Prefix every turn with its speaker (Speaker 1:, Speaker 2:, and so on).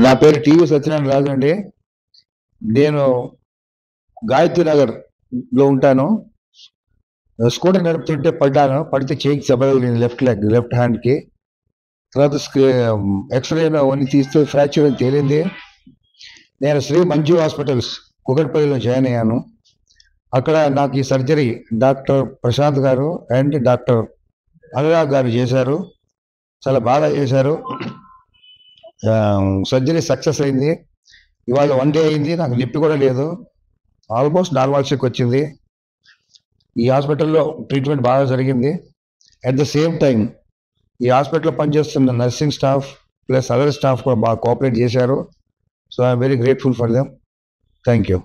Speaker 1: నా పేరు టీవీ సత్యనారాయణ రాజు అండి. నేను గాయత్రి నగర్లో ఉంటాను. స్కూటర్ నడుపుతుంటే పడితే చేయికి దెబ్బ లెఫ్ట్ హ్యాండ్కి. తర్వాత ఎక్స్రేలో అవన్నీ తీస్తే ఫ్రాక్చర్ అని తేలింది. నేను శ్రీ మంజు హాస్పిటల్స్ కుకట్పల్లిలో జాయిన్ అయ్యాను. అక్కడ నాకు ఈ సర్జరీ డాక్టర్ ప్రశాంత్ గారు అండ్ డాక్టర్ అనురాగ్ గారు చేశారు. చాలా బాగా చేశారు. సర్జరీ సక్సెస్ అయింది. ఇవాళ 1 డే అయింది. నాకు నొప్పి కూడా లేదు. ఆల్మోస్ట్ నార్మల్స్కి వచ్చింది. ఈ హాస్పిటల్లో ట్రీట్మెంట్ బాగా జరిగింది. అట్ ద సేమ్ టైం ఈ హాస్పిటల్లో పనిచేస్తున్న nursing staff plus other staff కూడా బాగా కోఆపరేట్ చేశారు. So I'm very grateful for them. Thank you.